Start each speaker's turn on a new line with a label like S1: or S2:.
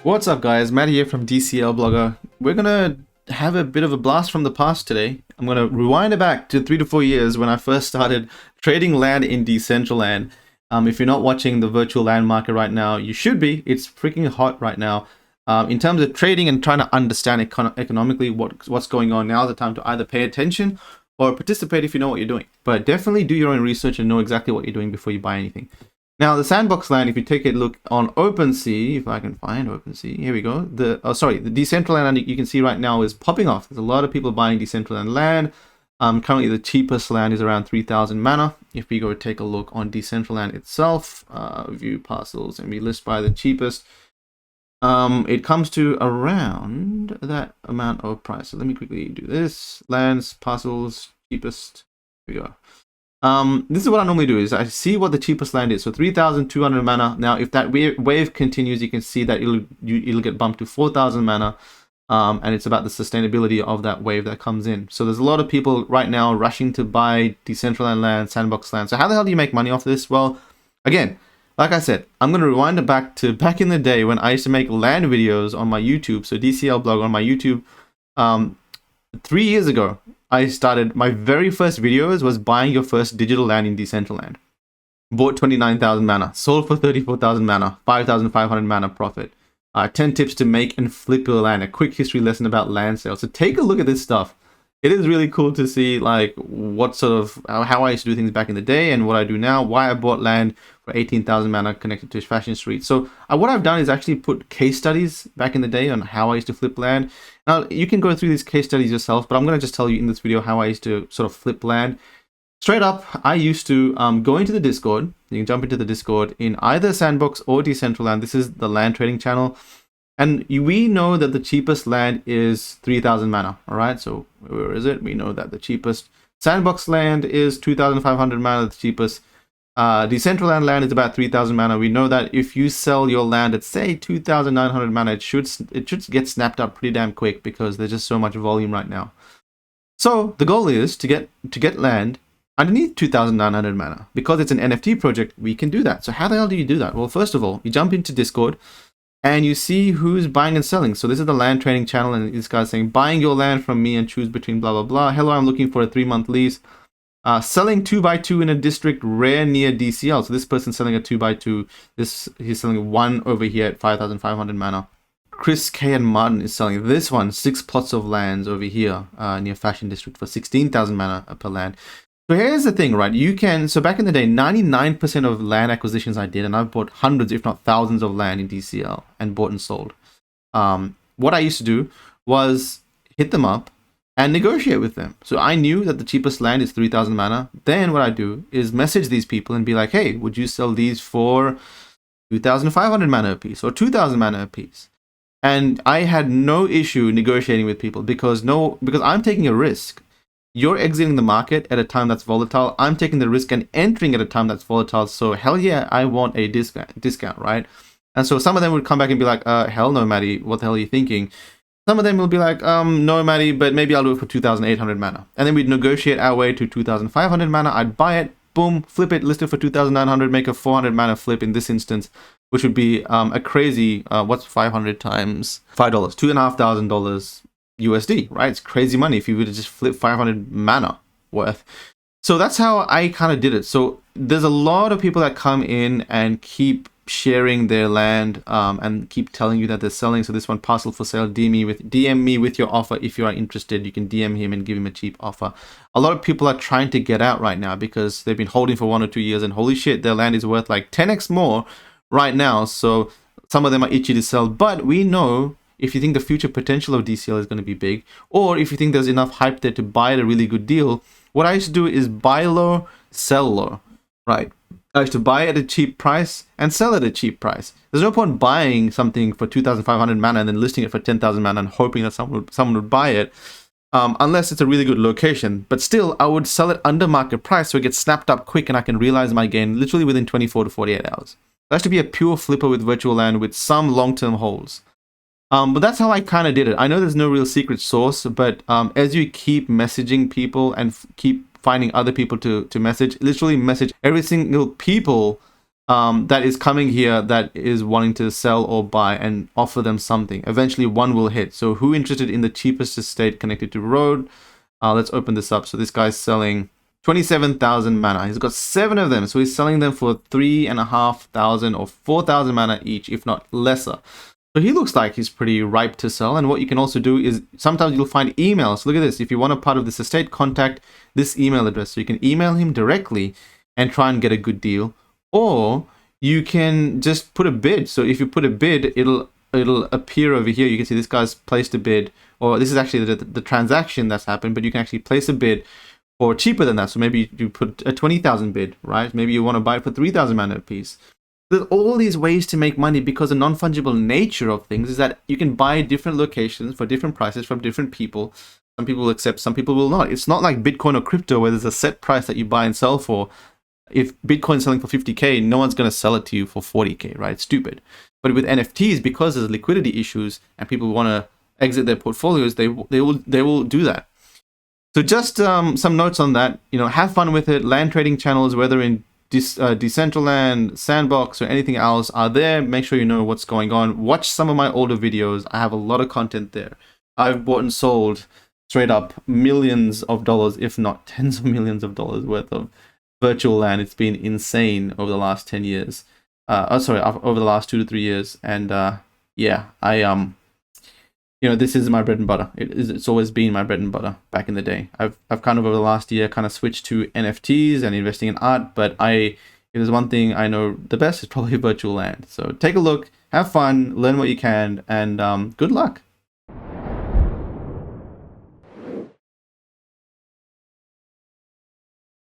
S1: What's up guys, Matt here from DCL Blogger. We're gonna have a bit of a blast from the past today. I'm gonna rewind it back to 3 to 4 years when I first started trading land in Decentraland. If you're not watching the virtual land market right now, you should be. It's freaking hot right now. In terms of trading and trying to understand economically what's going on, now's the time to either pay attention or participate if you know what you're doing. But definitely do your own research and know exactly what you're doing before you buy anything. Now, the sandbox land, if you take a look on OpenSea, if I can find OpenSea, here we go. The Decentraland land you can see right now is popping off. There's a lot of people buying Decentraland land. Currently, the cheapest land is around 3,000 mana. If we go take a look on Decentraland itself, view parcels, and we list by the cheapest, it comes to around that amount of price. So let me quickly do this. Lands, parcels, cheapest. Here we go. This is what I normally do is I see what the cheapest land is. So 3,200 mana. Now, if that wave continues, you can see that it'll get bumped to 4,000 mana. And it's about the sustainability of that wave that comes in. So there's a lot of people right now rushing to buy Decentraland land, sandbox land. So how the hell do you make money off this? Well, again, like I said, I'm going to rewind it back to back in the day when I used to make land videos on my YouTube. So DCL blog on my YouTube. 3 years ago, I started my very first videos was buying your first digital land in Decentraland. Bought 29,000 mana, sold for 34,000 mana, 5,500 mana profit. 10 tips to make and flip your land, a quick history lesson about land sales. So take a look at this stuff. It is really cool to see like what sort of how I used to do things back in the day and what I do now, why I bought land for 18,000 mana connected to Fashion Street. So what I've done is actually put case studies back in the day on how I used to flip land. Now you can go through these case studies yourself, but I'm going to just tell you in this video how I used to sort of flip land. Straight up, I used to go into the Discord. You can jump into the Discord in either Sandbox or Decentraland. This is the land trading channel. And we know that the cheapest land is 3,000 mana, all right? So where is it? We know that the cheapest sandbox land is 2,500 mana. The cheapest Decentraland land is about 3,000 mana. We know that if you sell your land at, say, 2,900 mana, it should get snapped up pretty damn quick because there's just so much volume right now. So the goal is to get land underneath 2,900 mana. Because it's an NFT project, we can do that. So how the hell do you do that? Well, first of all, you jump into Discord, and you see who's buying and selling. So this is the land trading channel, and this guy's saying, buying your land from me and choose between blah, blah, blah. Hello, I'm looking for a 3-month lease. Selling 2x2 in a district rare near DCL. So this person's selling a 2x2. He's selling one over here at 5,500 mana. Chris K and Martin is selling this one, 6 plots of lands over here near Fashion District for 16,000 mana per land. So here's the thing, right? So back in the day, 99% of land acquisitions I did, and I've bought hundreds, if not thousands of land in DCL and bought and sold. What I used to do was hit them up and negotiate with them. So I knew that the cheapest land is 3,000 mana. Then what I do is message these people and be like, hey, would you sell these for 2,500 mana a piece or 2,000 mana a piece? And I had no issue negotiating with people because I'm taking a risk. You're exiting the market at a time that's volatile. I'm taking the risk and entering at a time that's volatile. So hell yeah, I want a discount, right? And so some of them would come back and be like, hell no, Matty, what the hell are you thinking? Some of them will be like, no, Matty, but maybe I'll do it for 2,800 mana. And then we'd negotiate our way to 2,500 mana. I'd buy it, boom, flip it, list it for 2,900, make a 400 mana flip in this instance, which would be a crazy, what's 500 times $5? $2,500 USD, right? It's crazy money if you would just flip 500 mana worth. So that's how I kind of did it. So there's a lot of people that come in and keep sharing their land and keep telling you that they're selling. So this one, parcel for sale, DM me with your offer if you are interested. You can DM him and give him a cheap offer. A lot of people are trying to get out right now because they've been holding for 1 or 2 years and holy shit, their land is worth like 10x more right now. So some of them are itchy to sell, but we know if you think the future potential of DCL is going to be big, or if you think there's enough hype there to buy at a really good deal, what I used to do is buy low, sell low, right? I used to buy at a cheap price and sell at a cheap price. There's no point buying something for 2,500 mana and then listing it for 10,000 mana and hoping that someone would buy it, unless it's a really good location. But still, I would sell it under market price so it gets snapped up quick and I can realize my gain literally within 24 to 48 hours. That should be a pure flipper with virtual land with some long-term holds. But that's how I kind of did it. I know there's no real secret source, but as you keep messaging people and keep finding other people to message, literally message every single people that is coming here that is wanting to sell or buy and offer them something. Eventually one will hit. So who interested in the cheapest estate connected to road? Let's open this up. So this guy's selling 27,000 mana. He's got 7 of them. So he's selling them for 3,500 or 4,000 mana each, if not lesser. So he looks like he's pretty ripe to sell. And what you can also do is sometimes you'll find emails. Look at this. If you want a part of this estate, contact this email address. So you can email him directly and try and get a good deal. Or you can just put a bid. So if you put a bid, it'll appear over here. You can see this guy's placed a bid, or this is actually the transaction that's happened, but you can actually place a bid for cheaper than that. So maybe you put a 20,000 bid, right? Maybe you want to buy it for 3,000 mana a piece. There's all these ways to make money because the non-fungible nature of things is that you can buy different locations for different prices from different people. Some people will accept, some people will not. It's not like Bitcoin or crypto where there's a set price that you buy and sell for. If Bitcoin's selling for 50K, no one's going to sell it to you for 40K, right? It's stupid. But with NFTs, because there's liquidity issues and people want to exit their portfolios, they will do that. So just some notes on that. Have fun with it. Land trading channels, whether in Decentraland, Sandbox, or anything else, are there. Make sure you know what's going on. Watch some of my older videos. I have a lot of content there. I've bought and sold straight up millions of dollars, if not tens of millions of dollars worth of virtual land. It's been insane over the last 10 years. Over the last 2 to 3 years. And yeah, this is my bread and butter. It's always been my bread and butter back in the day. I've kind of over the last year kind of switched to NFTs and investing in art, but if there's one thing I know the best, it's probably virtual land. So take a look, have fun, learn what you can, and good luck.